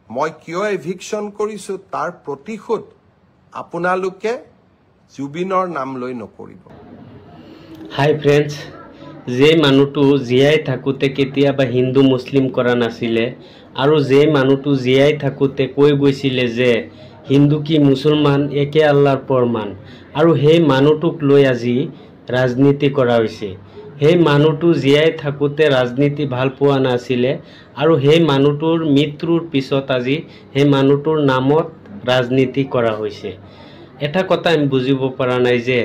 মই কিয় এভিকশন কৰিছো তাৰ প্ৰতিশোধ আপোনালোকে জুবিনৰ নাম লৈ নকৰিব। হাই ফ্ৰেণ্ডছ, যে মানুহটো জীয়াই থাকোঁতে কেতিয়াবা হিন্দু মুছলিম কৰা নাছিলে আৰু যে মানুহটো জীয়াই থাকোঁতে কৈ গৈছিলে যে হিন্দু কি মুছলমান একে আল্লাহৰ প্ৰমাণ, আৰু সেই মানুহটোক লৈ আজি ৰাজনীতি কৰা হৈছে। সেই মানুহটো জীয়াই থাকোঁতে ৰাজনীতি ভাল পোৱা নাছিলে আৰু সেই মানুহটোৰ মৃত্যুৰ পিছত আজি সেই মানুহটোৰ নামত ৰাজনীতি কৰা হৈছে। এটা কথা আমি বুজিব পৰা নাই যে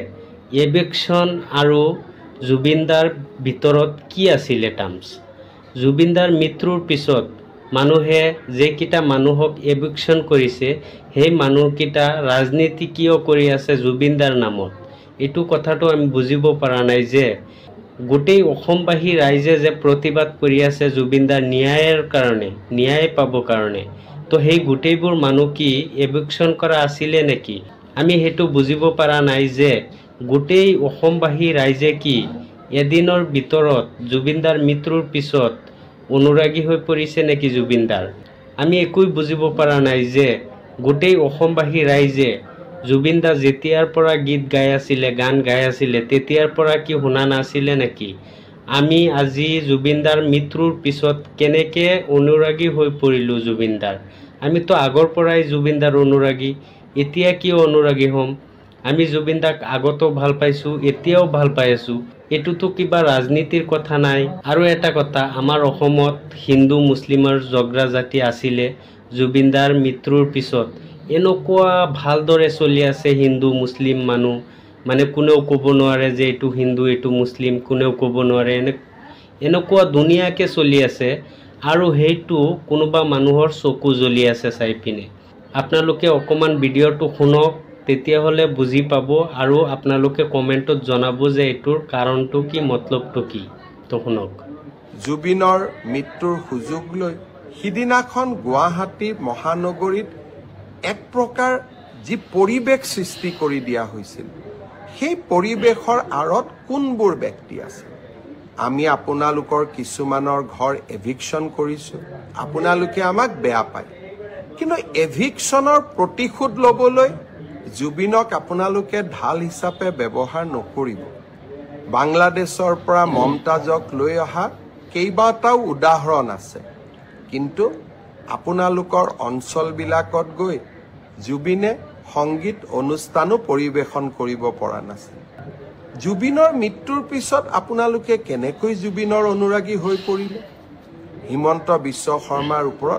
এভিকশন আৰু জুবিনদাৰ ভিতৰত কি আছিলে টাৰ্মছ। জুবিনদাৰ মৃত্যুৰ পিছত মানুহে যেকেইটা মানুহক এভিকশন কৰিছে সেই মানুহকেইটা ৰাজনীতি কিয় কৰি আছে জুবিনদাৰ নামত, এইটো কথাটো আমি বুজিব পৰা নাই যে গোটেই অসমবাসী ৰাইজে যে প্ৰতিবাদ কৰি আছে জুবিনদাৰ ন্যায়ৰ কাৰণে, ন্যায় পাব কাৰণে, তো সেই গোটেইবোৰ মানুহ কি এভিকশন কৰা আছিলে নেকি? আমি সেইটো বুজিব পৰা নাই যে গোটেই অসমবাসী ৰাইজে কি এদিনৰ ভিতৰত জুবিনদাৰ মৃত্যুৰ পিছত অনুৰাগী হৈ পৰিছে নেকি জুবিনদাৰ। আমি একোই বুজিব পৰা নাই যে গোটেই অসমবাসী ৰাইজে জুবিনদা যেতিয়াৰ পৰা গীত গাই আছিলে, গান গাই আছিলে, তেতিয়াৰ পৰা কি শুনা নাছিলে নেকি? আমি আজি জুবিনদাৰ মৃত্যুৰ পিছত কেনেকৈ অনুৰাগী হৈ পৰিলোঁ জুবিনদাৰ। আমিতো আগৰ পৰাই জুবিনদাৰ অনুৰাগী, এতিয়া কিয় অনুৰাগী হ'ম? আমি জুবিনদাক আগতো ভাল পাইছোঁ, এতিয়াও ভাল পাই আছোঁ। এইটোতো কিবা ৰাজনীতিৰ কথা নাই। আৰু এটা কথা, আমাৰ অসমত হিন্দু মুছলিমৰ জগৰা জাতি আছিলে। জুবিনদাৰ মৃত্যুৰ পিছত এনেকুৱা ভালদৰে চলি আছে হিন্দু মুছলিম মানুহ, মানে কোনেও ক'ব নোৱাৰে যে এইটো হিন্দু এইটো মুছলিম, কোনেও ক'ব নোৱাৰে, এনেকুৱা ধুনীয়াকৈ চলি আছে। আৰু সেইটো কোনোবা মানুহৰ চকু জ্বলি আছে চাই পিনে। আপোনালোকে অকণমান ভিডিঅ'টো শুনক, তেতিয়াহ'লে বুজি পাব আৰু আপোনালোকে কমেণ্টত জনাব যে এইটোৰ কাৰণটো কি, মতলবটো কি। তো শুনক। জুবিনৰ মৃত্যুৰ সুযোগ লৈ সিদিনাখন গুৱাহাটী মহানগৰীত এক প্ৰকাৰ যি পৰিৱেশ সৃষ্টি কৰি দিয়া হৈছিল, সেই পৰিৱেশৰ আঁৰত কোনবোৰ ব্যক্তি আছে? আমি আপোনালোকৰ কিছুমানৰ ঘৰ এভিকশন কৰিছোঁ, আপোনালোকে আমাক বেয়া পায়, কিন্তু এভিকশনৰ প্ৰতিশোধ ল'বলৈ জুবিনক আপোনালোকে ঢাল হিচাপে ব্যৱহাৰ নকৰিব। বাংলাদেশৰ পৰা মমতাজক লৈ অহা কেইবাটাও উদাহৰণ আছে, কিন্তু আপোনালোকৰ অঞ্চলবিলাকত গৈ জুবিনে সংগীত অনুষ্ঠানো পৰিৱেশন কৰিব পৰা নাছিল। জুবিনৰ মৃত্যুৰ পিছত আপোনালোকে কেনেকৈ জুবিনৰ অনুৰাগী হৈ পৰিলে? হিমন্ত বিশ্ব শৰ্মাৰ ওপৰত